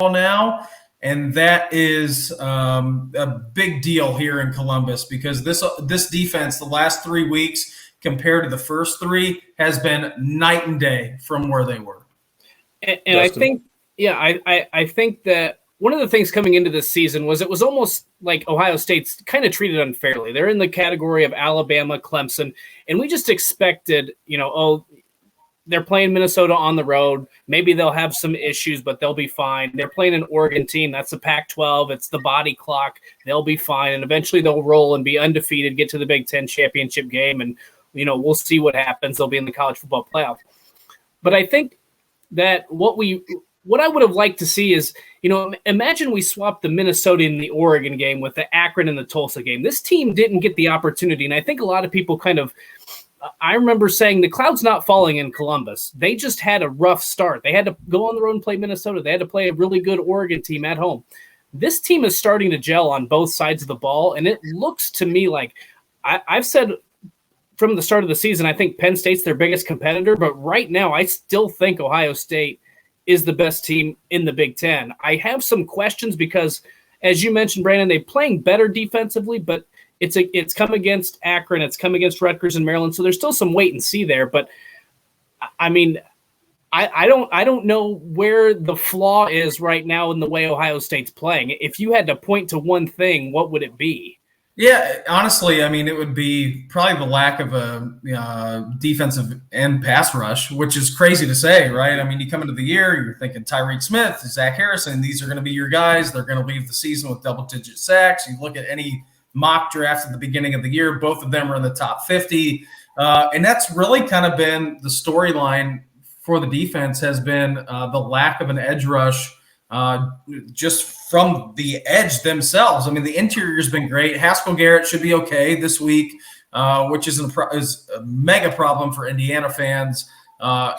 now. And that is a big deal here in Columbus because this defense, the last 3 weeks compared to the first 3, has been night and day from where they were. And I think, I think that one of the things coming into this season was it was almost like Ohio State's kind of treated unfairly. They're in the category of Alabama, Clemson, and we just expected, they're playing Minnesota on the road. Maybe they'll have some issues, but they'll be fine. They're playing an Oregon team. That's the Pac-12. It's the body clock. They'll be fine. And eventually they'll roll and be undefeated, get to the Big Ten championship game. And, we'll see what happens. They'll be in the college football playoff. But I think that what I would have liked to see is, imagine we swapped the Minnesota and the Oregon game with the Akron and the Tulsa game. This team didn't get the opportunity. And I think a lot of people I remember saying the cloud's not falling in Columbus. They just had a rough start. They had to go on the road and play Minnesota. They had to play a really good Oregon team at home. This team is starting to gel on both sides of the ball, and it looks to me like I've said from the start of the season, I think Penn State's their biggest competitor, but right now I still think Ohio State is the best team in the Big Ten. I have some questions because, as you mentioned, Brandon, they're playing better defensively, but it's come against Akron, it's come against Rutgers and Maryland, so there's still some wait and see there. But I mean, I don't know where the flaw is right now in the way Ohio State's playing. If you had to point to one thing, what would it be? Yeah, honestly, I mean, it would be probably the lack of a defensive and pass rush, which is crazy to say, right? I mean, you come into the year, you're thinking Tyreek Smith, Zach Harrison, these are going to be your guys. They're going to leave the season with double-digit sacks. You look at any mock draft at the beginning of the year, both of them are in the top 50. And that's really kind of been the storyline for the defense has been the lack of an edge rush just from the edge themselves. I mean, the interior has been great. Haskell Garrett should be okay this week, which is a mega problem for Indiana fans.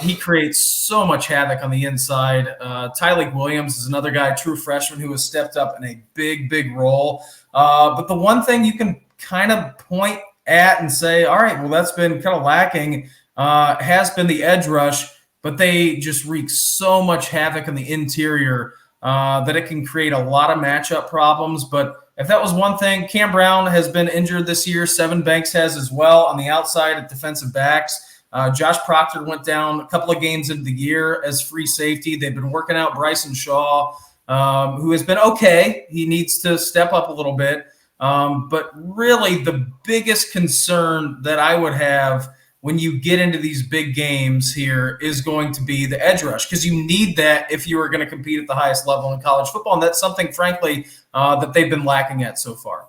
He creates so much havoc on the inside. Tyleik Williams is another guy, true freshman, who has stepped up in a big, big role. But the one thing you can kind of point at and say, all right, well, that's been kind of lacking, has been the edge rush, but they just wreak so much havoc in the interior that it can create a lot of matchup problems. But if that was one thing, Cam Brown has been injured this year. Sevyn Banks has as well on the outside at defensive backs. Josh Proctor went down a couple of games into the year as free safety. They've been working out Bryson Shaw, who has been okay. He needs to step up a little bit. But really the biggest concern that I would have when you get into these big games here is going to be the edge rush, because you need that if you are going to compete at the highest level in college football. And that's something, frankly, that they've been lacking at so far.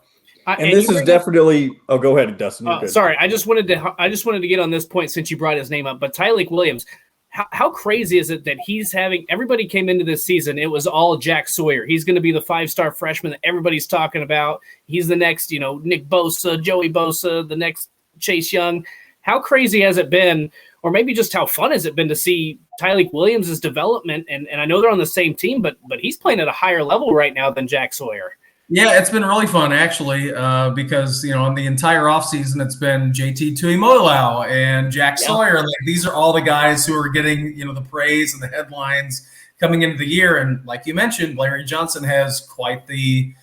And this is definitely – oh, go ahead, Dustin. Sorry, I just wanted to get on this point since you brought his name up. But Tyleik Williams, how crazy is it that he's having – everybody came into this season, it was all Jack Sawyer. He's going to be the 5-star freshman that everybody's talking about. He's the next, Nick Bosa, Joey Bosa, the next Chase Young. How crazy has it been, or maybe just how fun has it been to see Tyleik Williams' development? And I know they're on the same team, but he's playing at a higher level right now than Jack Sawyer. Yeah, it's been really fun, actually, because, in the entire offseason, it's been JT Tuimoloau and Jack Sawyer. Like, these are all the guys who are getting, the praise and the headlines coming into the year. And like you mentioned, Larry Johnson has quite the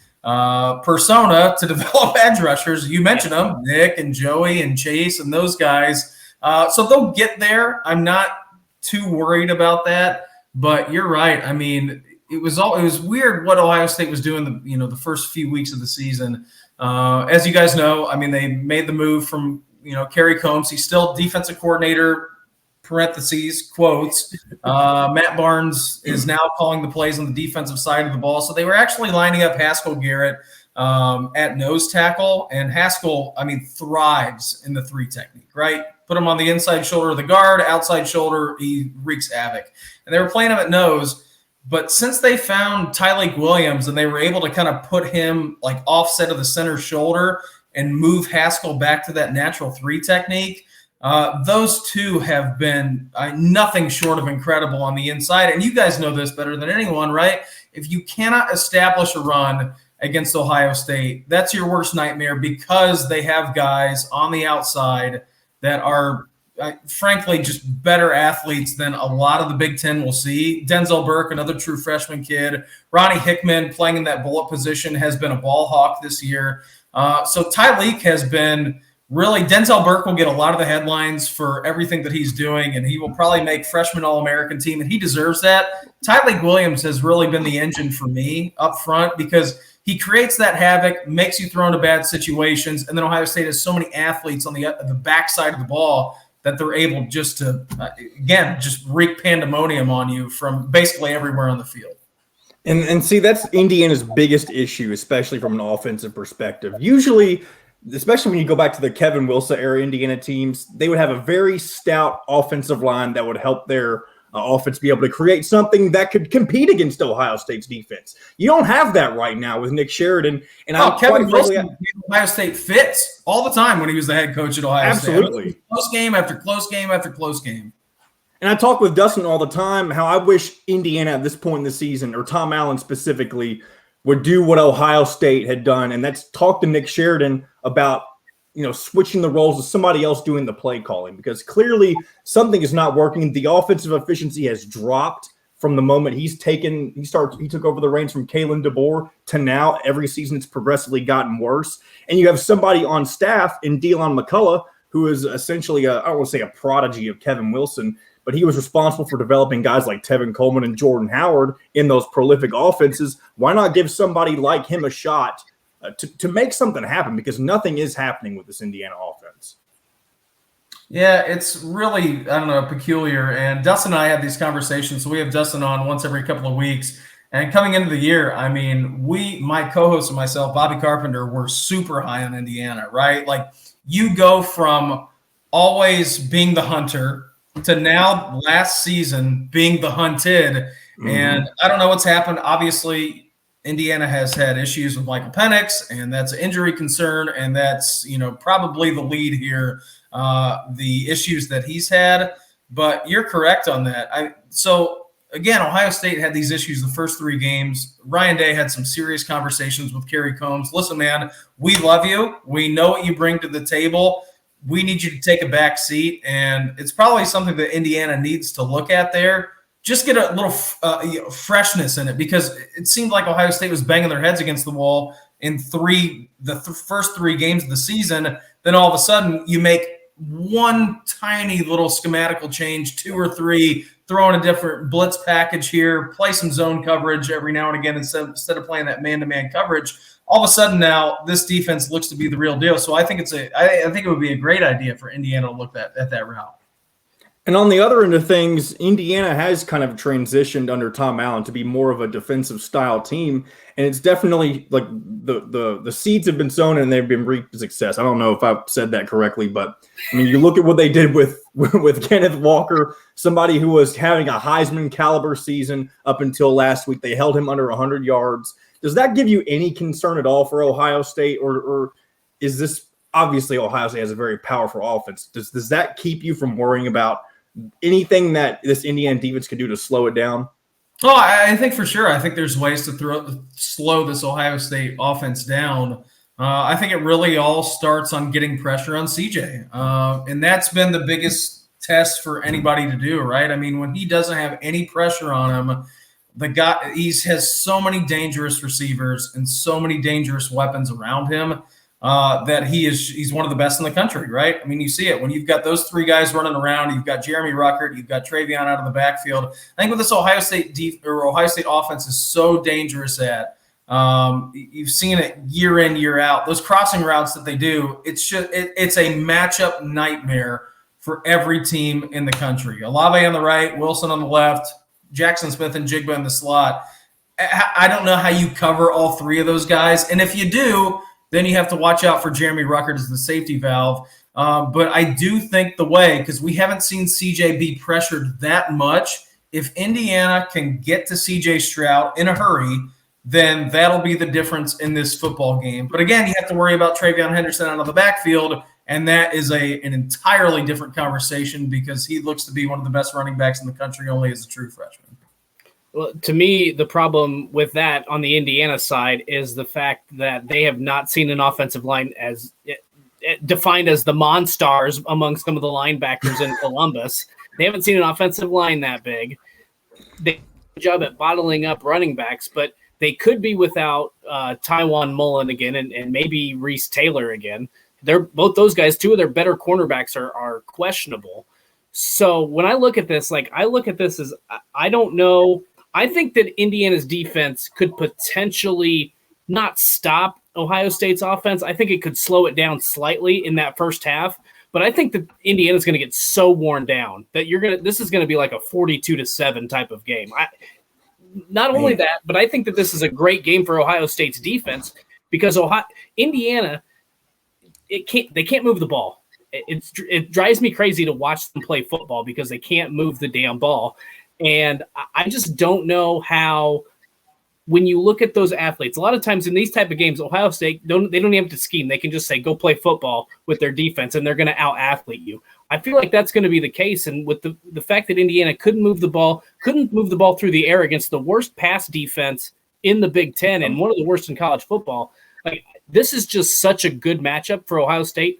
persona to develop edge rushers. You mentioned them, Nick and Joey and Chase and those guys. So they'll get there. I'm not too worried about that. But you're right. I mean, it was weird what Ohio State was doing the first few weeks of the season. As you guys know, I mean, they made the move from Kerry Combs. He's still defensive coordinator, parentheses, quotes. Matt Barnes is now calling the plays on the defensive side of the ball. So they were actually lining up Haskell Garrett at nose tackle. And Haskell, I mean, thrives in the 3 technique, right? Put him on the inside shoulder of the guard, outside shoulder, he wreaks havoc. And they were playing him at nose. But since they found Tyleik Williams and they were able to kind of put him like offset of the center shoulder and move Haskell back to that natural 3 technique, those two have been nothing short of incredible on the inside. And you guys know this better than anyone, right? If you cannot establish a run against Ohio State, that's your worst nightmare, because they have guys on the outside that are frankly, just better athletes than a lot of the Big Ten will see. Denzel Burke, another true freshman kid. Ronnie Hickman playing in that bullet position has been a ball hawk this year. So Tyleik has been really – Denzel Burke will get a lot of the headlines for everything that he's doing, and he will probably make freshman All-American team, and he deserves that. Tyleik Williams has really been the engine for me up front because he creates that havoc, makes you throw into bad situations, and then Ohio State has so many athletes on the backside of the ball that they're able just to, again, just wreak pandemonium on you from basically everywhere on the field. And see, that's Indiana's biggest issue, especially from an offensive perspective. Usually, especially when you go back to the Kevin Wilson era Indiana teams, they would have a very stout offensive line that would help their offense be able to create something that could compete against Ohio State's defense. You don't have that right now with Nick Sheridan. And Kevin Wilson made Ohio State fits all the time when he was the head coach at Ohio State. Absolutely. Close game after close game after close game. And I talk with Dustin all the time how I wish Indiana at this point in the season, or Tom Allen specifically, would do what Ohio State had done, and that's talk to Nick Sheridan about, switching the roles of somebody else doing the play calling, because clearly something is not working. The offensive efficiency has dropped from the moment he took over the reins from Kalen DeBoer to now. Every season it's progressively gotten worse. And you have somebody on staff in Delon McCullough, who is essentially I don't want to say a prodigy of Kevin Wilson, but he was responsible for developing guys like Tevin Coleman and Jordan Howard in those prolific offenses. Why not give somebody like him a shot to make something happen? Because nothing is happening with this Indiana offense. Yeah, it's really, peculiar. And Dustin and I have these conversations. So we have Dustin on once every couple of weeks. And coming into the year, my co-host and myself, Bobby Carpenter, were super high on Indiana, right? Like, you go from always being the hunter to now last season being the hunted. Mm-hmm. And I don't know what's happened. Obviously, Indiana has had issues with Michael Penix, and that's an injury concern, and that's, probably the lead here, the issues that he's had. But you're correct on that. So, again, Ohio State had these issues the first 3 games. Ryan Day had some serious conversations with Kerry Combs. Listen, man, we love you. We know what you bring to the table. We need you to take a back seat, and it's probably something that Indiana needs to look at there. Just get a little freshness in it, because it seemed like Ohio State was banging their heads against the wall in the first 3 games of the season. Then all of a sudden you make one tiny little schematical change, 2 or 3, throw in a different blitz package here, play some zone coverage every now and again instead of playing that man-to-man coverage. All of a sudden now this defense looks to be the real deal. So I think it would be a great idea for Indiana to look at that route. And on the other end of things, Indiana has kind of transitioned under Tom Allen to be more of a defensive style team. And it's definitely like the seeds have been sown and they've been reaped success. I don't know if I've said that correctly, but you look at what they did with Kenneth Walker, somebody who was having a Heisman caliber season up until last week. They held him under 100 yards. Does that give you any concern at all for Ohio State, or is this obviously Ohio State has a very powerful offense? Does that keep you from worrying about anything that this Indiana defense can do to slow it down? Oh, I think for sure. I think there's ways to slow this Ohio State offense down. I think it really all starts on getting pressure on CJ. And that's been the biggest test for anybody to do, right? When he doesn't have any pressure on him, the guy has so many dangerous receivers and so many dangerous weapons around him that he's one of the best in the country, right? You see it when you've got those 3 guys running around. You've got Jeremy Ruckert, you've got Travion out of the backfield. I think what this Ohio State offense is so dangerous at, you've seen it year in, year out. Those crossing routes that they do, it's a matchup nightmare for every team in the country. Olave on the right, Wilson on the left, Jackson Smith and Jigba in the slot. I don't know how you cover all 3 of those guys, and if you do, then you have to watch out for Jeremy Ruckert as the safety valve. But I do think because we haven't seen CJ be pressured that much, if Indiana can get to CJ Stroud in a hurry, then that'll be the difference in this football game. But again, you have to worry about Travion Henderson out of the backfield, and that is an entirely different conversation because he looks to be one of the best running backs in the country only as a true freshman. Well, to me, the problem with that on the Indiana side is the fact that they have not seen an offensive line defined as the Monstars among some of the linebackers in Columbus. They haven't seen an offensive line that big. They do a job at bottling up running backs, but they could be without Tywan Mullen again and maybe Reese Taylor again. They're both those guys. Two of their better cornerbacks are questionable. So when I look at this, I look at this as I don't know. I think that Indiana's defense could potentially not stop Ohio State's offense. I think it could slow it down slightly in that first half. But I think that Indiana's going to get so worn down that this is going to be like a 42-7 type of game. Not only that, but I think that this is a great game for Ohio State's defense because Indiana, they can't move the ball. It drives me crazy to watch them play football because they can't move the damn ball. And I just don't know how, when you look at those athletes, a lot of times in these type of games, Ohio State, they don't even have to scheme. They can just say, go play football with their defense, and they're going to out-athlete you. I feel like that's going to be the case. And with the fact that Indiana couldn't move the ball through the air against the worst pass defense in the Big Ten and one of the worst in college football, this is just such a good matchup for Ohio State,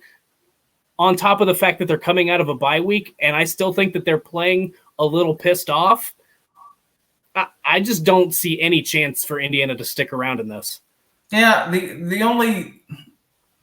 on top of the fact that they're coming out of a bye week, and I still think that they're playing a little pissed off. I just don't see any chance for Indiana to stick around in this. Yeah, the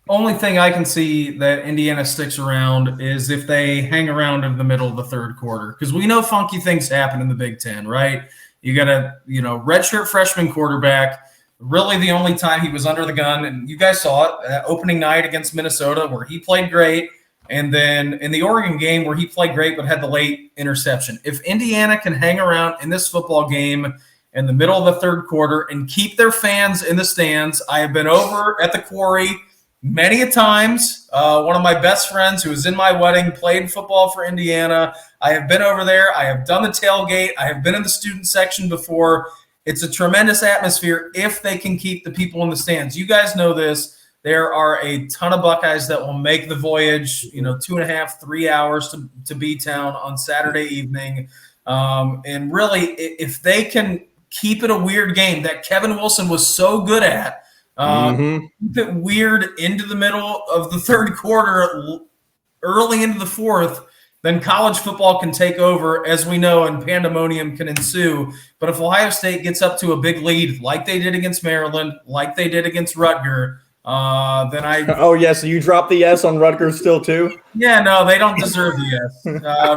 only thing I can see that Indiana sticks around is if they hang around in the middle of the third quarter, because we know funky things happen in the Big Ten, right? You got a redshirt freshman quarterback. Really, the only time he was under the gun, and you guys saw it, opening night against Minnesota, where he played great. And then in the Oregon game where he played great but had the late interception. If Indiana can hang around in this football game in the middle of the third quarter and keep their fans in the stands, I have been over at the Quarry many a times. One of my best friends who was in my wedding played football for Indiana. I have been over there. I have done the tailgate. I have been in the student section before. It's a tremendous atmosphere if they can keep the people in the stands. You guys know this. There are a ton of Buckeyes that will make the voyage, 2.5, 3 hours to B-Town on Saturday evening. And really, if they can keep it a weird game that Kevin Wilson was so good at, keep it weird into the middle of the third quarter, early into the fourth, then college football can take over, as we know, and pandemonium can ensue. But if Ohio State gets up to a big lead, like they did against Maryland, like they did against Rutgers, then I. Oh, yeah. So you dropped the S on Rutgers still, too? Yeah, no, they don't deserve the S.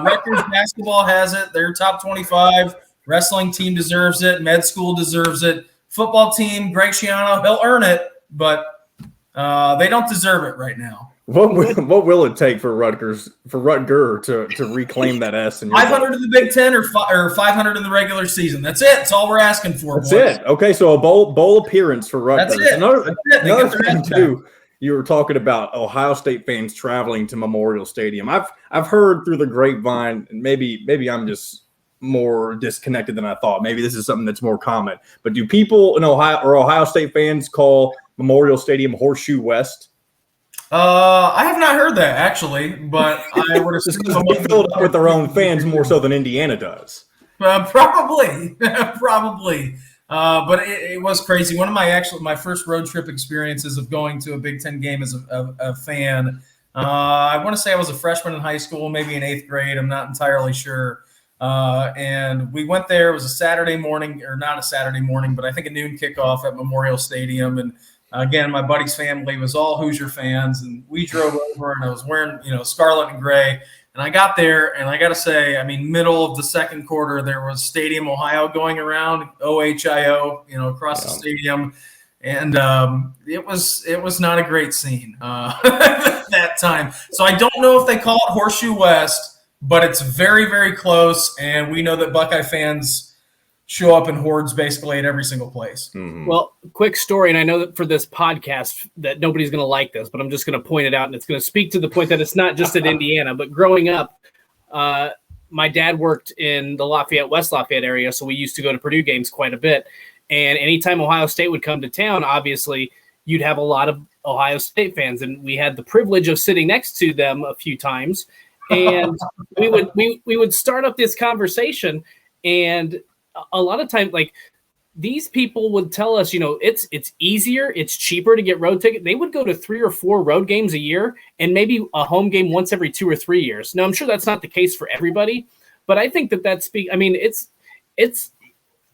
Rutgers basketball has it. They're top 25. Wrestling team deserves it. Med school deserves it. Football team, Greg Schiano, he'll earn it, but they don't deserve it right now. What will it take for Rutgers to reclaim that S? In 500 in the Big Ten or 500 in the regular season. That's it. That's all we're asking for. That's boys. It. Okay, so a bowl appearance for Rutgers. That's it. Another thing too. You were talking about Ohio State fans traveling to Memorial Stadium. I've heard through the grapevine, and maybe I'm just more disconnected than I thought. Maybe this is something that's more common. But do people in Ohio State fans call Memorial Stadium Horseshoe West? I have not heard that actually, but I would assume they filled up with their own fans more so than Indiana does. Probably. But it was crazy. One of my first road trip experiences of going to a Big Ten game as a fan. I want to say I was a freshman in high school, maybe in 8th grade. I'm not entirely sure. And we went there. It was a Saturday morning, or not a Saturday morning, but I think a noon kickoff at Memorial Stadium. And again, my buddy's family was all Hoosier fans, and we drove over, and I was wearing, scarlet and gray. And I got there, and I got to say, middle of the second quarter, there was Stadium Ohio going around, OHIO, across the stadium. And it was not a great scene that time. So I don't know if they call it Horseshoe West, but it's very, very close. And we know that Buckeye fans show up in hordes basically at every single place. Mm-hmm. Well, quick story, and I know that for this podcast that nobody's going to like this, but I'm just going to point it out, and it's going to speak to the point that it's not just in Indiana, but growing up, my dad worked in the West Lafayette area, so we used to go to Purdue games quite a bit. And anytime Ohio State would come to town, obviously, you'd have a lot of Ohio State fans, and we had the privilege of sitting next to them a few times, and we would start up this conversation, and a lot of times, these people would tell us, it's easier, it's cheaper to get road ticket. They would go to 3 or 4 road games a year and maybe a home game once every 2 or 3 years. Now, I'm sure that's not the case for everybody, but I think it's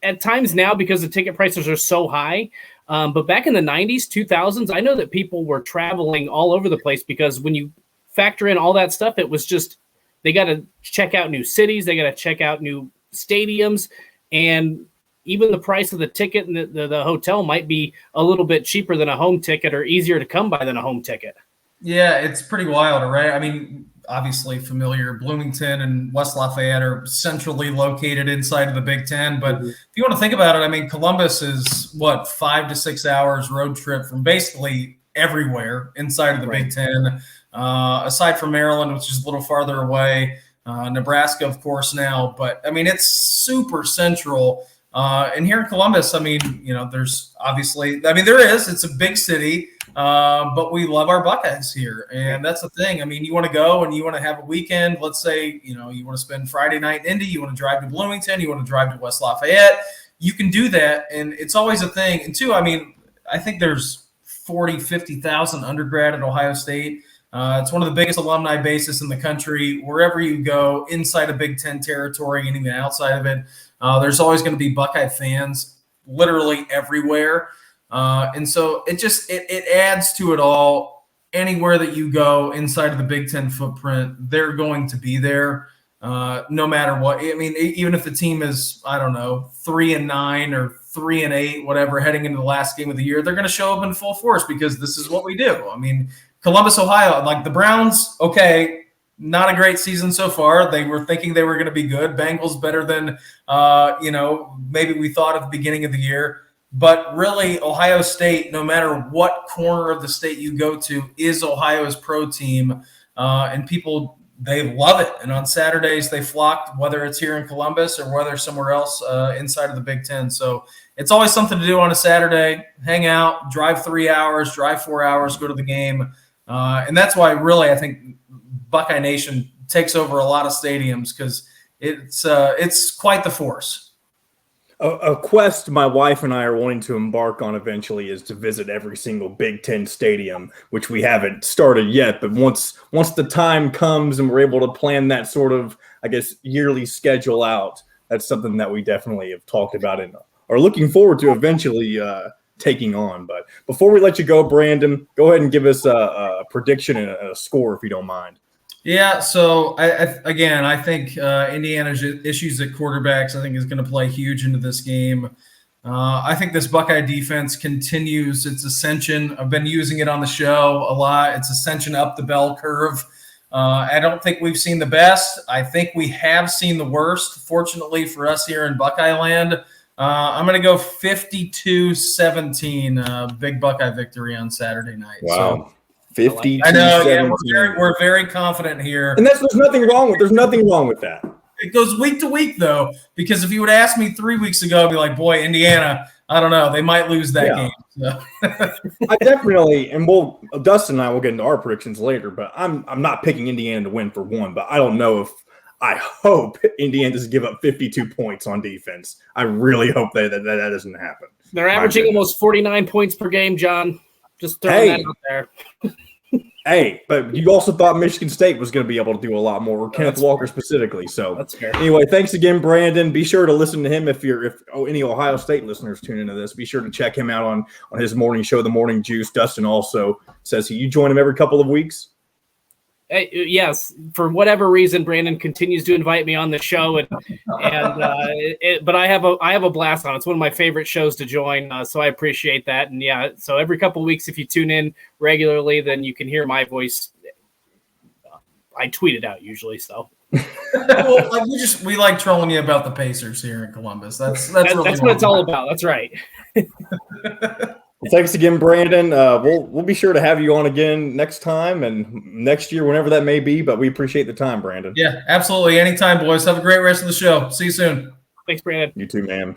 at times now because the ticket prices are so high. But back in the 90s, 2000s, I know that people were traveling all over the place because when you factor in all that stuff, it was just they got to check out new cities, they got to check out new stadiums, and even the price of the ticket and the hotel might be a little bit cheaper than a home ticket or easier to come by than a home ticket. Yeah, it's pretty wild, right? I mean, obviously familiar, Bloomington and West Lafayette are centrally located inside of the Big Ten. But if you want to think about it, I mean, Columbus is 5 to 6 hours road trip from basically everywhere inside of the Big Ten, aside from Maryland, which is a little farther away, Nebraska, of course, now. But I mean, it's super central. And here in Columbus, I mean, there's obviously, it's a big city, but we love our Buckeyes here. And that's the thing. I mean, you want to go and you want to have a weekend. Let's say, you want to spend Friday night in Indy, you want to drive to Bloomington, you want to drive to West Lafayette. You can do that. And it's always a thing. And two, I mean, I think there's 50,000 undergrad at Ohio State. It's one of the biggest alumni bases in the country. Wherever you go, inside of Big Ten territory and even outside of it, there's always going to be Buckeye fans literally everywhere. And so it adds to it all. Anywhere that you go inside of the Big Ten footprint, they're going to be there no matter what. I mean, even if the team is, 3-9 or 3-8, whatever, heading into the last game of the year, they're going to show up in full force because this is what we do. I mean, Columbus, Ohio, like the Browns, okay, not a great season so far. They were thinking they were going to be good. Bengals better than, maybe we thought at the beginning of the year. But really, Ohio State, no matter what corner of the state you go to, is Ohio's pro team. And people, they love it. And on Saturdays, they flocked, whether it's here in Columbus or whether somewhere else inside of the Big Ten. So it's always something to do on a Saturday. Hang out, drive 3 hours, drive 4 hours, go to the game. And that's why really I think Buckeye Nation takes over a lot of stadiums because it's quite the force. A quest my wife and I are wanting to embark on eventually is to visit every single Big Ten stadium, which we haven't started yet. But once the time comes and we're able to plan that sort of, yearly schedule out, that's something that we definitely have talked about and are looking forward to eventually taking on. But before we let you go, Brandon, go ahead and give us a prediction and a score if you don't mind. Yeah, so I think Indiana's issues at quarterbacks, I think, is going to play huge into this game. I think this Buckeye defense continues its ascension. I've been using it on the show a lot. It's ascension up the bell curve. I don't think we've seen the best. I think we have seen the worst, fortunately for us here in Buckeye land. I'm going to go 52-17, big Buckeye victory on Saturday night. Wow. So, 52. I know, yeah, we're very confident here. And there's nothing wrong with that. It goes week to week, though, because if you would ask me 3 weeks ago, I'd be like, boy, Indiana, I don't know. They might lose that game. So. I definitely, and Dustin and I will get into our predictions later, but I'm not picking Indiana to win for one, but I don't know I hope Indiana doesn't give up 52 points on defense. I really hope that doesn't happen. They're averaging almost 49 points per game, John. Just throwing that out there. Hey, but you also thought Michigan State was going to be able to do a lot more, or Kenneth Walker specifically. So that's fair. Anyway, thanks again, Brandon. Be sure to listen to him if any Ohio State listeners tune into this. Be sure to check him out on his morning show, The Morning Juice. Dustin also says you join him every couple of weeks. Yes, for whatever reason, Brandon continues to invite me on the show, but I have a blast on it. It's one of my favorite shows to join, so I appreciate that. And yeah, so every couple of weeks, if you tune in regularly, then you can hear my voice. I tweet it out usually, so. Well, we like trolling you about the Pacers here in Columbus. That's really what it's all about. That's right. Well, thanks again, Brandon. We'll be sure to have you on again next time and next year, whenever that may be. But we appreciate the time, Brandon. Yeah, absolutely. Anytime, boys. Have a great rest of the show. See you soon. Thanks, Brandon. You too, man.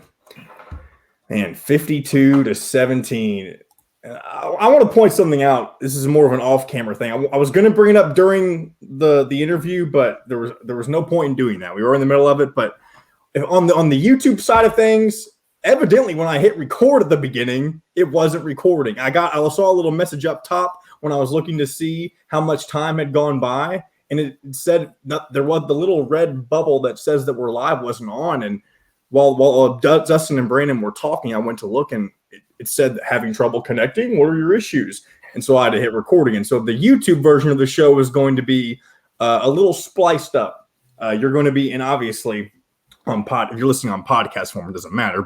Man, 52-17. I want to point something out. This is more of an off-camera thing. I was going to bring it up during the interview, but there was no point in doing that. We were in the middle of it. But on the YouTube side of things, evidently when I hit record at the beginning, it wasn't recording. I saw a little message up top when I was looking to see how much time had gone by, and it said there was the little red bubble that says that we're live wasn't on. And while Dustin and Brandon were talking, I went to look, and it said having trouble connecting. What are your issues? And so I had to hit recording. And so the YouTube version of the show is going to be a little spliced up. You're going to be, and obviously on if you're listening on podcast form, it doesn't matter,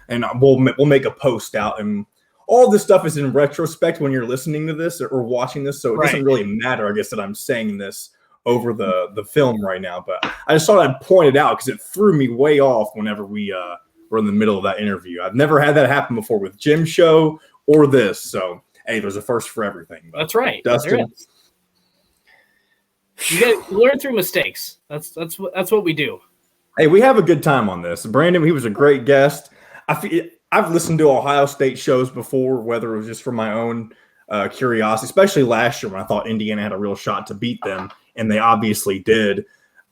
and we'll make a post out, and all this stuff is in retrospect when you're listening to this or watching this. So it doesn't really matter, I guess, that I'm saying this over the film right now, but I just thought I'd point it out because it threw me way off whenever we were in the middle of that interview. I've never had that happen before with Jim's show or this. So, hey, there's a first for everything. But that's right. Dustin. You got to learn through mistakes. That's what we do. Hey, we have a good time on this. Brandon, he was a great guest. I've listened to Ohio State shows before, whether it was just for my own curiosity, especially last year when I thought Indiana had a real shot to beat them, and they obviously did.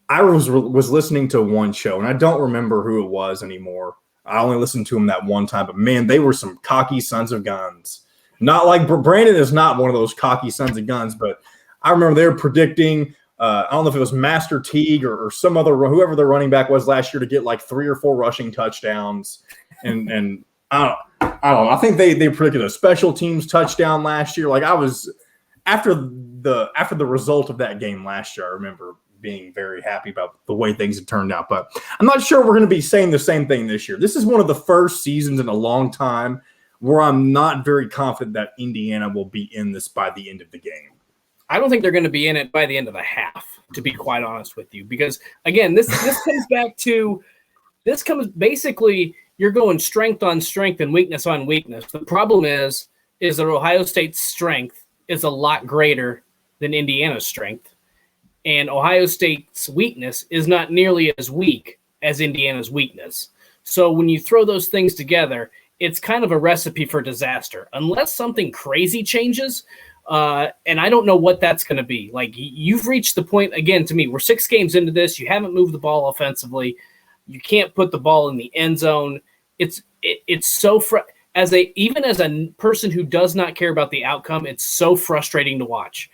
I was listening to one show, and I don't remember who it was anymore. I only listened to them that one time, but man, they were some cocky sons of guns. Not like Brandon is not one of those cocky sons of guns, but I remember they were predicting. I don't know if it was Master Teague or some other whoever the running back was last year to get like 3 or 4 rushing touchdowns, and I don't know. I think they predicted a special teams touchdown last year. Like I was after the result of that game last year, I remember being very happy about the way things had turned out. But I'm not sure we're going to be saying the same thing this year. This is one of the first seasons in a long time where I'm not very confident that Indiana will be in this by the end of the game. I don't think they're going to be in it by the end of the half, to be quite honest with you, because again, this comes basically you're going strength on strength and weakness on weakness. The problem is that Ohio State's strength is a lot greater than Indiana's strength, and Ohio State's weakness is not nearly as weak as Indiana's weakness. So when you throw those things together, it's kind of a recipe for disaster, unless something crazy changes. And I don't know what that's going to be. Like, you've reached the point, again, to me, we're 6 games into this. You haven't moved the ball offensively. You can't put the ball in the end zone. It's so even as a person who does not care about the outcome, it's so frustrating to watch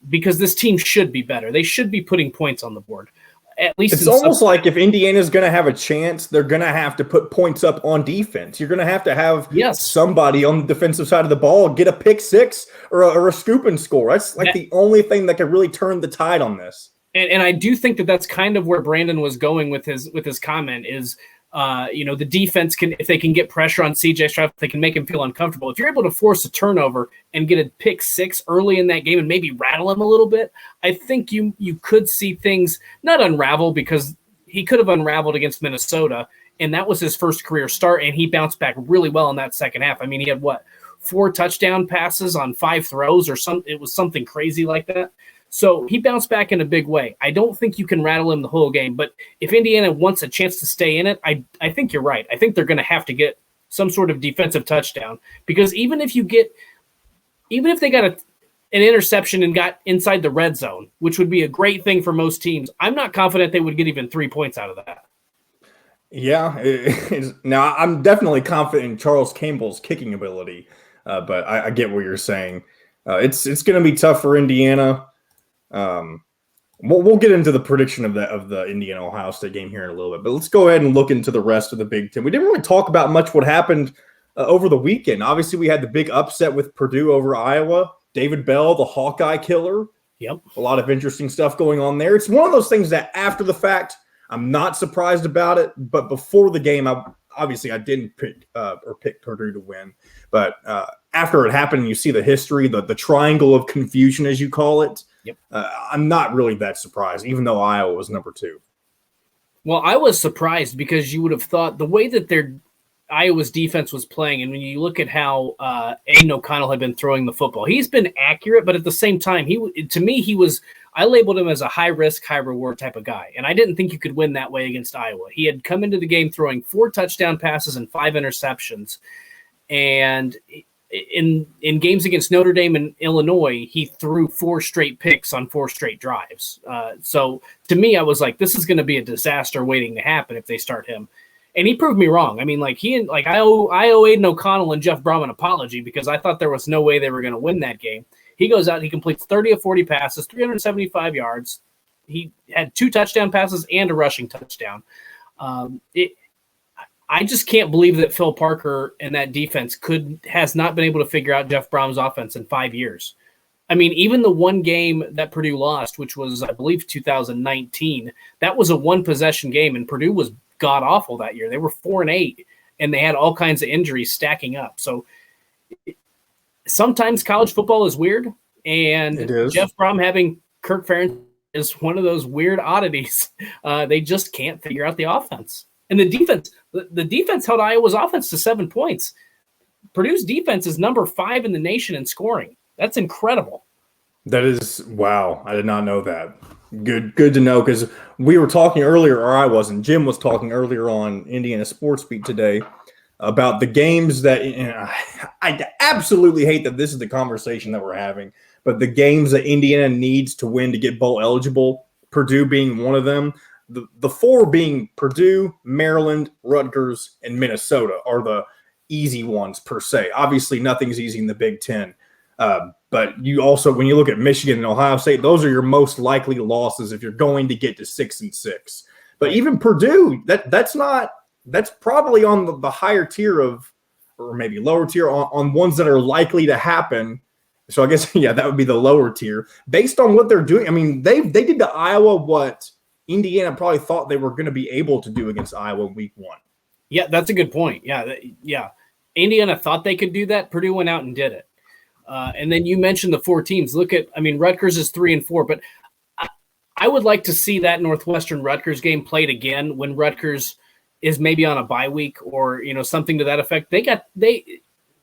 because this team should be better. They should be putting points on the board. At least it's almost like if Indiana's going to have a chance, they're going to have to put points up on defense. You're going to have somebody on the defensive side of the ball get a pick 6 or a scoop and score. That's like the only thing that could really turn the tide on this. And I do think that that's kind of where Brandon was going with his comment is, the defense can, if they can get pressure on CJ Stroud, they can make him feel uncomfortable. If you're able to force a turnover and get a pick 6 early in that game and maybe rattle him a little bit, I think you could see things not unravel, because he could have unraveled against Minnesota, and that was his first career start, and he bounced back really well in that second half. I mean, he had 4 touchdown passes on 5 throws or it was something crazy like that. So he bounced back in a big way. I don't think you can rattle him the whole game, but if Indiana wants a chance to stay in it, I think you're right. I think they're going to have to get some sort of defensive touchdown, because even if they got an interception and got inside the red zone, which would be a great thing for most teams, I'm not confident they would get even 3 points out of that. Yeah. Now, I'm definitely confident in Charles Campbell's kicking ability, but I get what you're saying. It's going to be tough for Indiana. We'll get into the prediction of the Indiana Ohio State game here in a little bit, but let's go ahead and look into the rest of the Big Ten. We didn't really talk about much what happened over the weekend. Obviously, we had the big upset with Purdue over Iowa. David Bell, the Hawkeye killer. Yep, a lot of interesting stuff going on there. It's one of those things that after the fact, I'm not surprised about it, but before the game, I didn't pick Purdue to win. But after it happened, you see the history, the triangle of confusion, as you call it. Yep. I'm not really that surprised, even though Iowa was number 2. Well, I was surprised because you would have thought the way that Iowa's defense was playing, and when you look at how Aiden O'Connell had been throwing the football, he's been accurate, but at the same time, I labeled him as a high risk, high reward type of guy, and I didn't think you could win that way against Iowa. He had come into the game throwing 4 touchdown passes and 5 interceptions, and in games against Notre Dame and Illinois, he threw 4 straight picks on 4 straight drives. So to me, I was like, this is going to be a disaster waiting to happen if they start him. And he proved me wrong. I mean, I owe Aiden O'Connell and Jeff Brom an apology because I thought there was no way they were going to win that game. He goes out, he completes 30 of 40 passes, 375 yards. He had 2 touchdown passes and a rushing touchdown. I just can't believe that Phil Parker and that defense has not been able to figure out Jeff Brom's offense in 5 years. I mean, even the one game that Purdue lost, which was, I believe, 2019, that was a one-possession game, and Purdue was god-awful that year. They were 4-8, and they had all kinds of injuries stacking up. So sometimes college football is weird, and Jeff Brom having Kirk Ferentz is one of those weird oddities. They just can't figure out the offense. And the defense held Iowa's offense to 7 points. Purdue's defense is number 5 in the nation in scoring. That's incredible. That is, wow. I did not know that. Good to know, because we were talking earlier, or I wasn't. Jim was talking earlier on Indiana Sports Beat today about the games that, I absolutely hate that this is the conversation that we're having, but the games that Indiana needs to win to get bowl eligible, Purdue being one of them. The 4 being Purdue, Maryland, Rutgers, and Minnesota are the easy ones per se. Obviously, nothing's easy in the Big Ten. But you also, when you look at Michigan and Ohio State, those are your most likely losses if you're going to get to 6-6. But even Purdue, that's probably on the higher tier of, or maybe lower tier on ones that are likely to happen. So I guess, yeah, that would be the lower tier based on what they're doing. I mean, they did to Iowa what Indiana probably thought they were going to be able to do against Iowa week 1. Yeah, that's a good point. Yeah. Indiana thought they could do that. Purdue went out and did it. And then you mentioned the 4 teams. Rutgers is 3-4, but I would like to see that Northwestern Rutgers game played again when Rutgers is maybe on a bye week or, something to that effect. This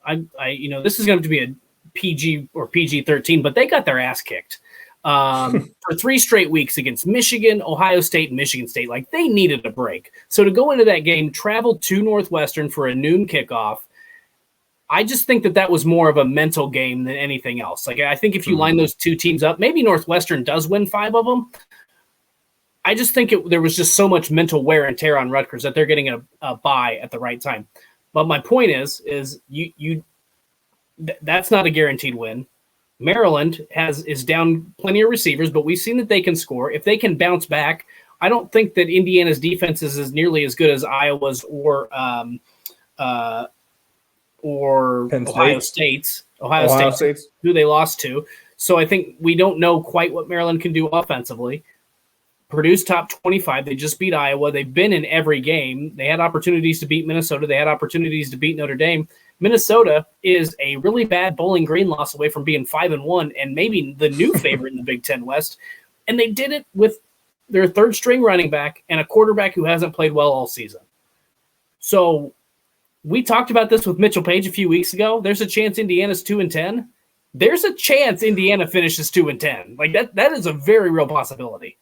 is going to be a PG or PG-13, but they got their ass kicked for 3 straight weeks against Michigan, Ohio State, and Michigan State. Like, they needed a break. So to go into that game, travel to Northwestern for a noon kickoff, I just think that was more of a mental game than anything else. Like, I think if you line those 2 teams up, maybe Northwestern does win 5 of them. I just think there was just so much mental wear and tear on Rutgers that they're getting a bye at the right time. But my point is that's not a guaranteed win. Maryland is down plenty of receivers, but we've seen that they can score. If they can bounce back, I don't think that Indiana's defense is nearly as good as Iowa's or Ohio State's, who they lost to. So I think we don't know quite what Maryland can do offensively. Purdue's top 25. They just beat Iowa. They've been in every game. They had opportunities to beat Minnesota. They had opportunities to beat Notre Dame. Minnesota is a really bad Bowling Green loss away from being 5-1 and maybe the new favorite in the Big Ten West. And they did it with their 3rd-string running back and a quarterback who hasn't played well all season. So we talked about this with Mitchell Page a few weeks ago. There's a chance Indiana's 2-10. There's a chance Indiana finishes 2-10. Like that is a very real possibility.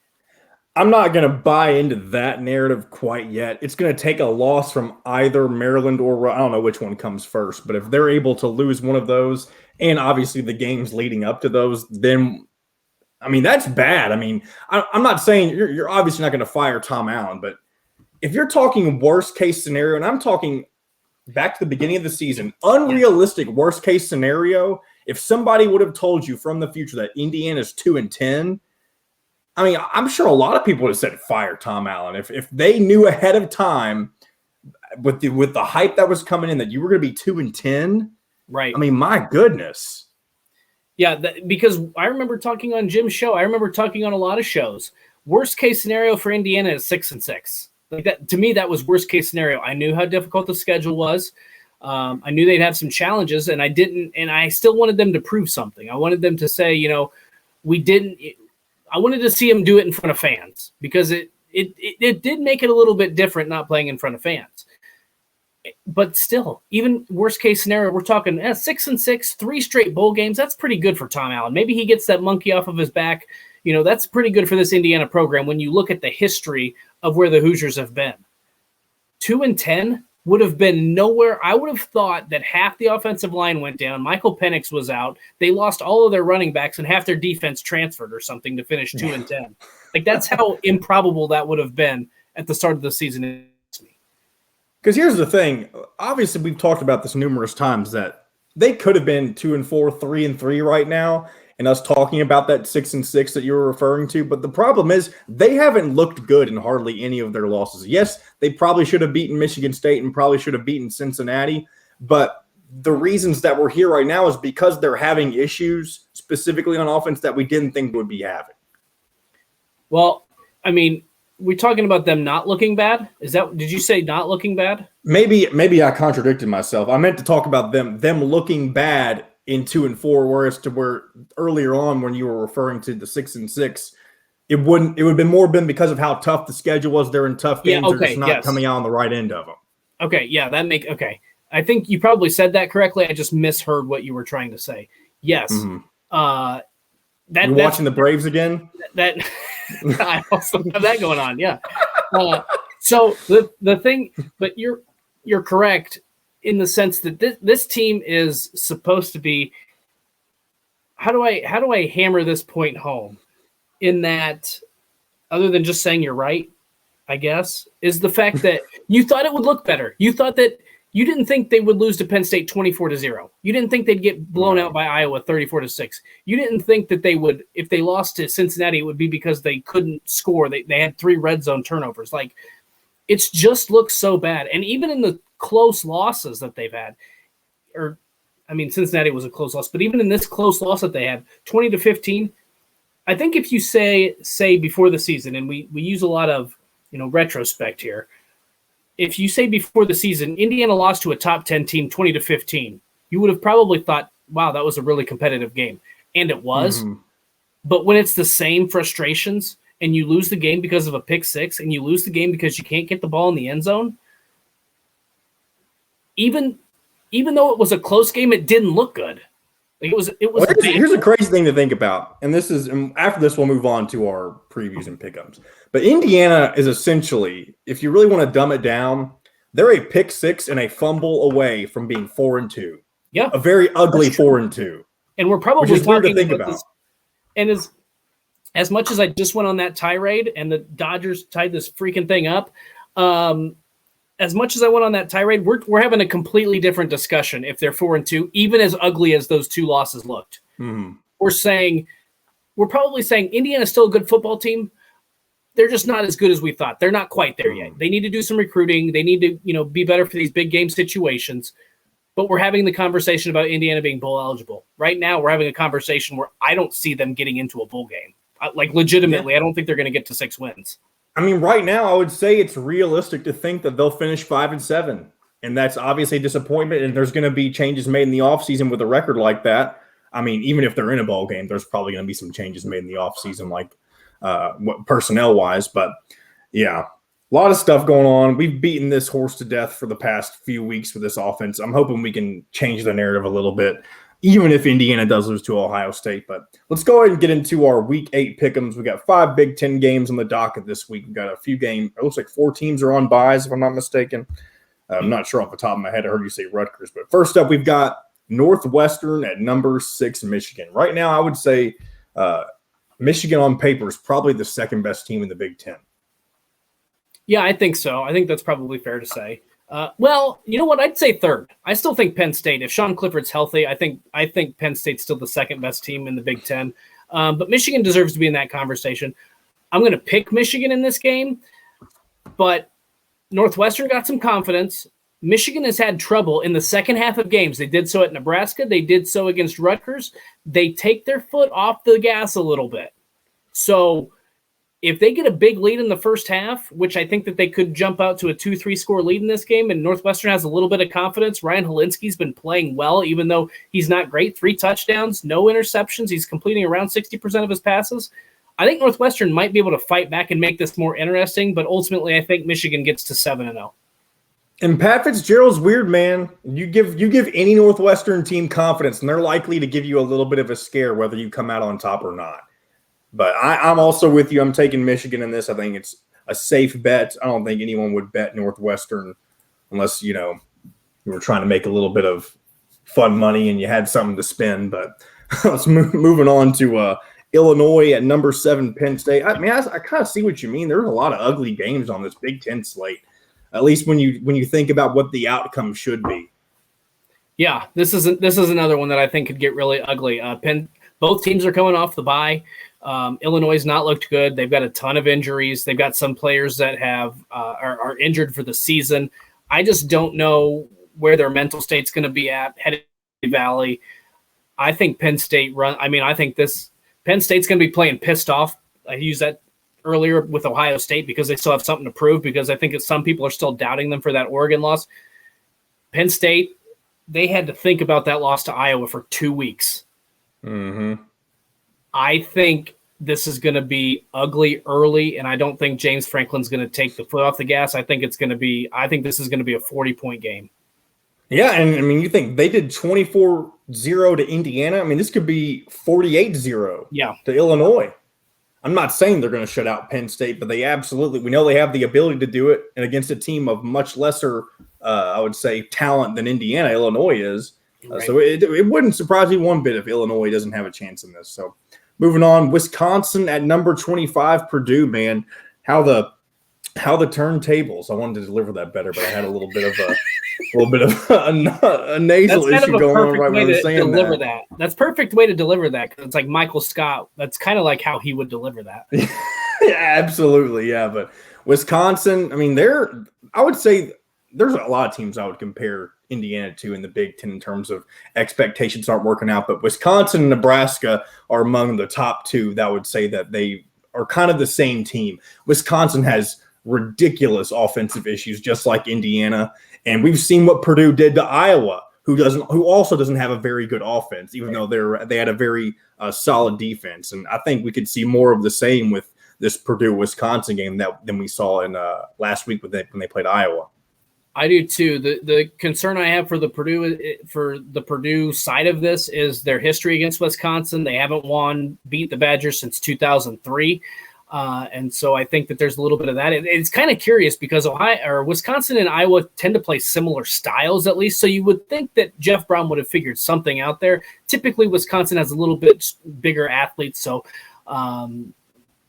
I'm not going to buy into that narrative quite yet. It's going to take a loss from either Maryland or I don't know which one comes first, but if they're able to lose one of those and obviously the games leading up to those, then I mean, that's bad. I mean, I'm not saying you're obviously not going to fire Tom Allen, but if you're talking worst case scenario, and I'm talking back to the beginning of the season, unrealistic worst case scenario, if somebody would have told you from the future that Indiana's 2-10, I mean, I'm sure a lot of people would have said fire Tom Allen. If they knew ahead of time with the hype that was coming in that you were going to be 2-10, right? I mean, my goodness. Yeah, because I remember talking on Jim's show. I remember talking on a lot of shows. Worst case scenario for Indiana is 6-6. Like that to me, that was worst case scenario. I knew how difficult the schedule was. I knew they'd have some challenges, and I still wanted them to prove something. I wanted them to say, we didn't. I wanted to see them do it in front of fans because it did make it a little bit different not playing in front of fans. But still, even worst case scenario, we're talking 6-6, 3 straight bowl games. That's pretty good for Tom Allen. Maybe he gets that monkey off of his back. That's pretty good for this Indiana program when you look at the history of where the Hoosiers have been. 2-10 would have been nowhere. I would have thought that half the offensive line went down. Michael Penix was out. They lost all of their running backs and half their defense transferred or something to finish 2-10. Like that's how improbable that would have been at the start of the season. Because here's the thing. Obviously, we've talked about this numerous times that they could have been 2-4, 3-3 right now, and us talking about that 6-6 that you were referring to. But the problem is they haven't looked good in hardly any of their losses. Yes, they probably should have beaten Michigan State and probably should have beaten Cincinnati, but the reasons that we're here right now is because they're having issues specifically on offense that we didn't think would be having. Well, I mean, we're talking about them not looking bad. Did you say not looking bad? Maybe I contradicted myself. I meant to talk about them looking bad in 2-4, whereas to where earlier on when you were referring to the 6-6, it would have been more been because of how tough the schedule was. They're in tough games. They're just not coming out on the right end of them. Okay, yeah, okay. I think you probably said that correctly. I just misheard what you were trying to say. Yes. Mm-hmm. You're watching the Braves again? That I also have that going on, yeah. So the thing, but you're correct in the sense that this team is supposed to be. How do I hammer this point home? In that, other than just saying you're right, I guess, is the fact that you thought it would look better. You thought that you didn't think they would lose to Penn State 24-0. You didn't think they'd get blown out by Iowa 34-6. You didn't think that they would, if they lost to Cincinnati, it would be because they couldn't score. They had 3 red zone turnovers. Like, it's just looks so bad. And even in the close losses that they've had, Cincinnati was a close loss, but even in this close loss that they had, 20-15, I think if you say before the season, and we use a lot of retrospect here, if you say before the season, Indiana lost to a top 10 team 20-15, you would have probably thought, wow, that was a really competitive game. And it was. Mm-hmm. But when it's the same frustrations and you lose the game because of a pick six and you lose the game because you can't get the ball in the end zone, even though it was a close game, it didn't look good. Like it was. Well, here's a crazy thing to think about. And after this, we'll move on to our previews and pickups. But Indiana is essentially, if you really want to dumb it down, they're a pick six and a fumble away from being 4-2. Yeah, a very ugly 4-2. And we're probably which is weird to think about. This, and as much as I just went on that tirade and the Dodgers tied this freaking thing up, as much as I went on that tirade, we're having a completely different discussion if they're 4-2, even as ugly as those 2 losses looked. Mm-hmm. We're probably saying Indiana's still a good football team. They're just not as good as we thought. They're not quite there yet. They need to do some recruiting. They need to, be better for these big game situations. But we're having the conversation about Indiana being bowl eligible. Right now, we're having a conversation where I don't see them getting into a bowl game. Like, legitimately, yeah. I don't think they're going to get to 6 wins. I mean, right now, I would say it's realistic to think that they'll finish 5-7. And that's obviously a disappointment. And there's going to be changes made in the offseason with a record like that. I mean, even if they're in a bowl game, there's probably going to be some changes made in the offseason, like personnel-wise. But, yeah, a lot of stuff going on. We've beaten this horse to death for the past few weeks with this offense. I'm hoping we can change the narrative a little bit, even if Indiana does lose to Ohio State. But let's go ahead and get into our Week 8 pick'ems. We got 5 Big Ten games on the docket this week. We've got a few games. It looks like 4 teams are on byes, if I'm not mistaken. I'm not sure off the top of my head. I heard you say Rutgers. But first up, we've got Northwestern at number 6, Michigan. Right now, I would say Michigan on paper is probably the second best team in the Big Ten. Yeah, I think so. I think that's probably fair to say. Well, you know what? I'd say third. I still think Penn State. If Sean Clifford's healthy, I think Penn State's still the second best team in the Big Ten. But Michigan deserves to be in that conversation. I'm going to pick Michigan in this game, but Northwestern got some confidence. Michigan has had trouble in the second half of games. They did so at Nebraska. They did so against Rutgers. They take their foot off the gas a little bit. So if they get a big lead in the first half, which I think that they could jump out to a 2-3 score lead in this game, and Northwestern has a little bit of confidence. Ryan Helinski's been playing well, even though he's not great. 3 touchdowns, no interceptions. He's completing around 60% of his passes. I think Northwestern might be able to fight back and make this more interesting, but ultimately I think Michigan gets to 7-0. And Pat Fitzgerald's weird, man. You give any Northwestern team confidence, and they're likely to give you a little bit of a scare whether you come out on top or not. But I'm also with you. I'm taking Michigan in this. I think it's a safe bet. I don't think anyone would bet Northwestern unless, you were trying to make a little bit of fun money and you had something to spend. But let's moving on to Illinois at number 7, Penn State. I mean, I kind of see what you mean. There's a lot of ugly games on this Big Ten slate. at least when you think about what the outcome should be. Yeah, this is another one that I think could get really ugly. Both teams are coming off the bye. Illinois has not looked good. They've got a ton of injuries. They've got some players that are injured for the season. I just don't know where their mental state's going to be at heading to Valley. I think Penn State I think Penn State's going to be playing pissed off. I used that earlier with Ohio State because they still have something to prove, because I think some people are still doubting them for that Oregon loss. Penn State, they had to think about that loss to Iowa for 2 weeks. Mm-hmm. I think this is going to be ugly early, and I don't think James Franklin's going to take the foot off the gas. I think this is going to be a 40-point game. Yeah, and I mean, you think they did 24-0 to Indiana. I mean, this could be 48-0 to Illinois. I'm not saying they're going to shut out Penn State, but we know they have the ability to do it, and against a team of much lesser, I would say, talent than Indiana, Illinois is. Right. So it wouldn't surprise me one bit if Illinois doesn't have a chance in this. So moving on, Wisconsin at number 25, Purdue, man, how the turntables. I wanted to deliver that better, but I had a little bit of a nasal issue going on right when I was saying that. That's perfect way to deliver that, because it's like Michael Scott. That's kind of like how he would deliver that. Yeah, absolutely. Yeah, but Wisconsin, I mean, I would say there's a lot of teams I would compare Indiana to in the Big Ten in terms of expectations aren't working out, but Wisconsin and Nebraska are among the top two that would say that they are kind of the same team. Wisconsin has ridiculous offensive issues, just like Indiana, and we've seen what Purdue did to Iowa, who also doesn't have a very good offense, even though they had a very solid defense. And I think we could see more of the same with this Purdue-Wisconsin game than we saw in last week when they played Iowa. I do too. The concern I have for the Purdue side of this is their history against Wisconsin. They haven't beat the Badgers since 2003. And so I think that there's a little bit of that. It's kind of curious because Wisconsin and Iowa tend to play similar styles, at least. So you would think that Jeff Brown would have figured something out there. Typically, Wisconsin has a little bit bigger athletes, so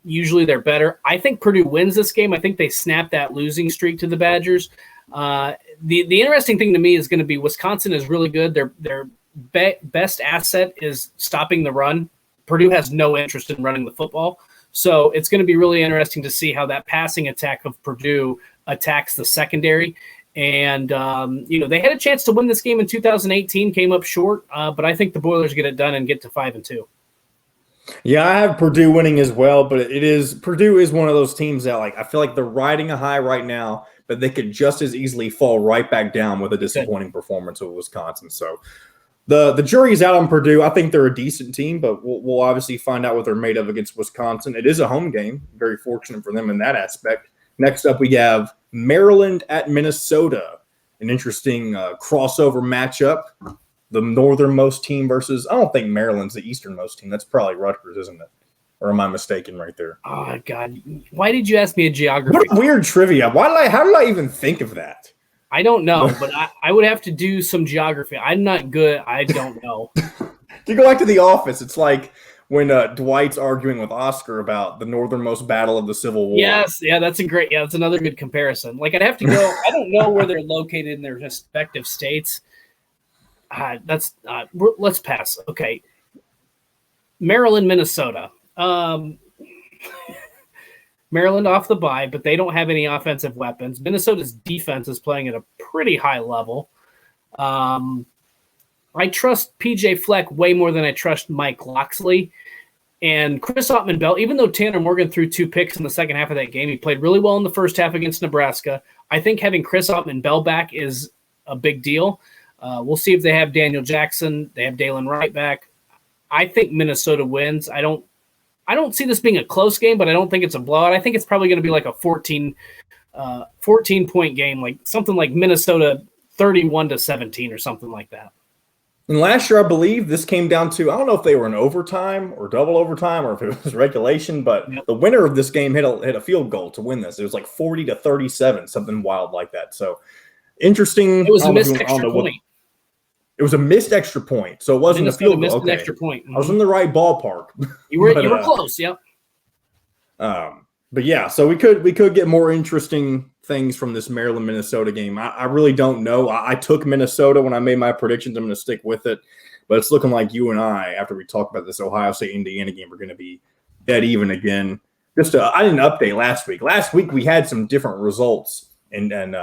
usually they're better. I think Purdue wins this game. I think they snap that losing streak to the Badgers. The interesting thing to me is going to be Wisconsin is really good. Their best asset is stopping the run. Purdue has no interest in running the football. So it's going to be really interesting to see how that passing attack of Purdue attacks the secondary. And, they had a chance to win this game in 2018, came up short, but I think the Boilers get it done and get to 5-2. Yeah, I have Purdue winning as well, but Purdue is one of those teams that I feel like they're riding a high right now, but they could just as easily fall right back down with a disappointing performance of Wisconsin. So the jury's out on Purdue. I think they're a decent team, but we'll obviously find out what they're made of against Wisconsin. It is a home game. Very fortunate for them in that aspect. Next up, we have Maryland at Minnesota. An interesting crossover matchup. The northernmost team versus – I don't think Maryland's the easternmost team. That's probably Rutgers, isn't it? Or am I mistaken right there? Oh, God. Why did you ask me a geography? What weird trivia. How did I even think of that? I don't know, but I would have to do some geography. I'm not good. I don't know. You go back to The Office. It's like when Dwight's arguing with Oscar about the northernmost battle of the Civil War. Yes, yeah, that's another good comparison. I'd have to go. I don't know where they're located in their respective states. Let's pass. Okay, Maryland, Minnesota. Maryland off the bye, but they don't have any offensive weapons. Minnesota's defense is playing at a pretty high level. I trust PJ Fleck way more than I trust Mike Loxley. And Chris Ottman-Bell, even though Tanner Morgan threw 2 picks in the second half of that game, he played really well in the first half against Nebraska. I think having Chris Ottman-Bell back is a big deal. We'll see if they have Daniel Jackson. They have Dalen Wright back. I think Minnesota wins. I don't see this being a close game, but I don't think it's a blowout. I think it's probably going to be like a 14-point game, like something like Minnesota 31-17 or something like that. And last year, I believe this came down to, I don't know if they were in overtime or double overtime or if it was regulation, but the winner of this game hit a field goal to win this. It was like 40-37, something wild like that. So interesting. It was a missed extra point. It was a missed extra point, so it wasn't a field goal. An extra point. Mm-hmm. I was in the right ballpark. You were close, yep. But yeah, so we could get more interesting things from this Maryland-Minnesota game. I really don't know. I took Minnesota when I made my predictions. I'm going to stick with it. But it's looking like you and I, after we talk about this Ohio State-Indiana game, are going to be dead even again. I didn't update last week. Last week we had some different results and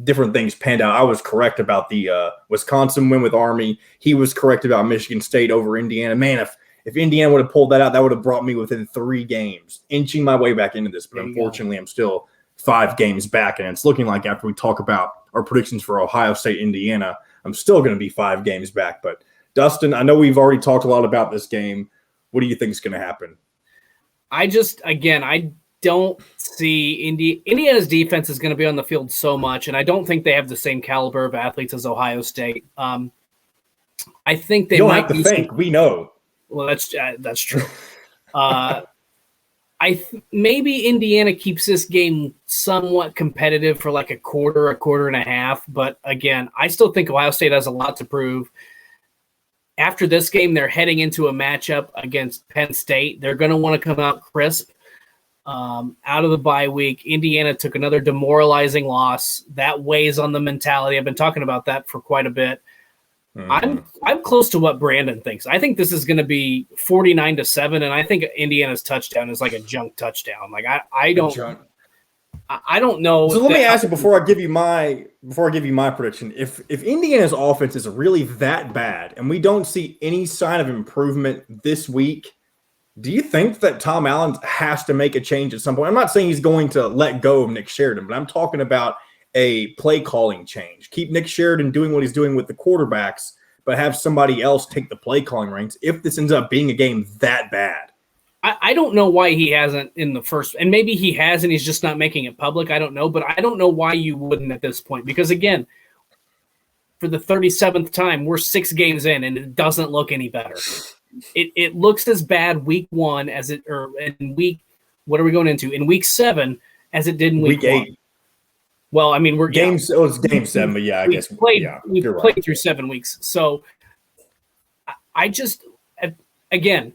different things panned out. I was correct about the Wisconsin win with Army. He was correct about Michigan State over Indiana. Man, if Indiana would have pulled that out, that would have brought me within 3 games, inching my way back into this. But unfortunately, I'm still 5 games back, and it's looking like after we talk about our predictions for Ohio State, Indiana, I'm still going to be 5 games back. But Dustin, I know we've already talked a lot about this game. What do you think is going to happen? I don't see Indiana's defense is going to be on the field so much, and I don't think they have the same caliber of athletes as Ohio State. I think they might have to think. We know. Well, that's true. Maybe Indiana keeps this game somewhat competitive for like a quarter and a half. But again, I still think Ohio State has a lot to prove. After this game, they're heading into a matchup against Penn State. They're going to want to come out crisp. Out of the bye week, Indiana took another demoralizing loss. That weighs on the mentality. I've been talking about that for quite a bit. I'm close to what Brandon thinks. I think this is going to be 49-7, and I think Indiana's touchdown is like a junk touchdown. Like I don't know. So let me ask you before I give you my prediction. If Indiana's offense is really that bad, and we don't see any sign of improvement this week, do you think that Tom Allen has to make a change at some point? I'm not saying he's going to let go of Nick Sheridan, but I'm talking about a play calling change. Keep Nick Sheridan doing what he's doing with the quarterbacks, but have somebody else take the play calling reins if this ends up being a game that bad. I don't know why he hasn't in the first, and maybe he has and he's just not making it public. I don't know, but I don't know why you wouldn't at this point, because again, for the 37th time, we're 6 games in and it doesn't look any better. It looks as bad week 1 as it, or in week, what are we going into? In week 7 as it did in week 8. 1. Well, I mean, it was game 7, but yeah, I guess we've played through 7 weeks. So I just, again,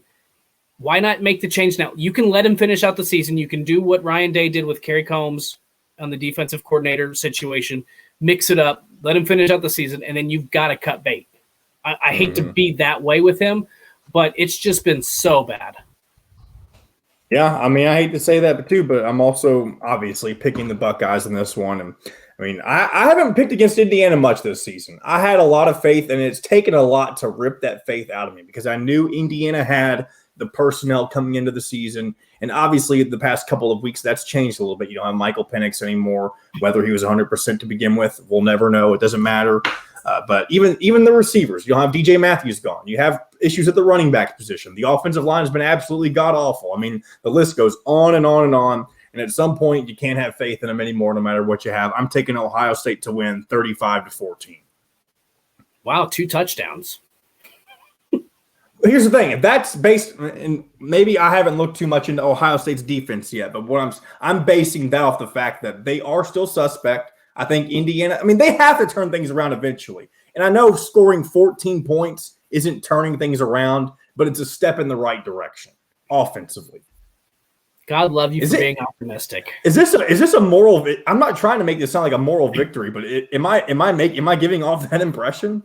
why not make the change now? You can let him finish out the season. You can do what Ryan Day did with Kerry Combs on the defensive coordinator situation. Mix it up, let him finish out the season, and then you've got to cut bait. I hate to be that way with him, but it's just been so bad. Yeah, I mean, I hate to say that too, but I'm also obviously picking the Buckeyes in this one. And I mean, I haven't picked against Indiana much this season. I had a lot of faith, and it's taken a lot to rip that faith out of me because I knew Indiana had the personnel coming into the season. And obviously the past couple of weeks, that's changed a little bit. You don't have Michael Penix anymore. Whether he was 100% to begin with, we'll never know. It doesn't matter. But even the receivers, you don't have DJ Matthews gone. You have issues at the running back position. The offensive line has been absolutely god-awful. I mean, the list goes on and on and on. And at some point, you can't have faith in them anymore, no matter what you have. I'm taking Ohio State to win 35-14. Wow, 2 touchdowns. Here's the thing. If that's based, and maybe I haven't looked too much into Ohio State's defense yet, but what I'm basing that off the fact that they are still suspect. I think Indiana, I mean, they have to turn things around eventually. And I know scoring 14 points isn't turning things around, but it's a step in the right direction offensively. God love you for being optimistic. Is this a moral? I'm not trying to make this sound like a moral victory, but am I giving off that impression?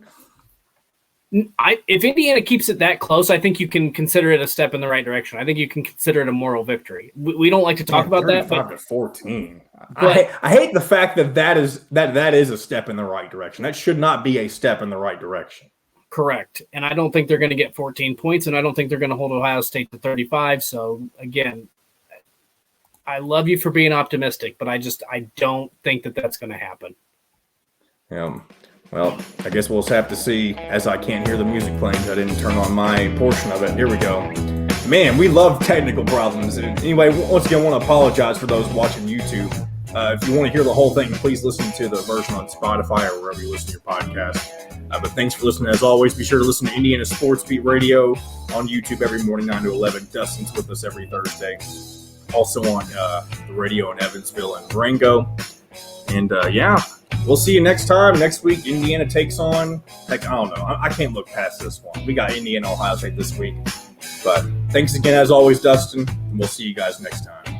If Indiana keeps it that close, I think you can consider it a step in the right direction. I think you can consider it a moral victory. We don't like to talk about that, but 35-14. I hate the fact that is a step in the right direction. That should not be a step in the right direction. Correct. And I don't think they're going to get 14 points, and I don't think they're going to hold Ohio State to 35. So again, I love you for being optimistic, but I don't think that that's going to happen. Yeah. Well, I guess we'll just have to see, as I can't hear the music playing. I didn't turn on my portion of it. Here we go. Man, we love technical problems. Anyway, once again, I want to apologize for those watching YouTube. If you want to hear the whole thing, please listen to the version on Spotify or wherever you listen to your podcast. But thanks for listening. As always, be sure to listen to Indiana Sports Beat Radio on YouTube every morning, 9 to 11. Dustin's with us every Thursday. Also on the radio in Evansville and Durango. And, we'll see you next time. Next week, Indiana takes on, I don't know. I can't look past this one. We got Indiana, Ohio State this week. But thanks again, as always, Dustin. And we'll see you guys next time.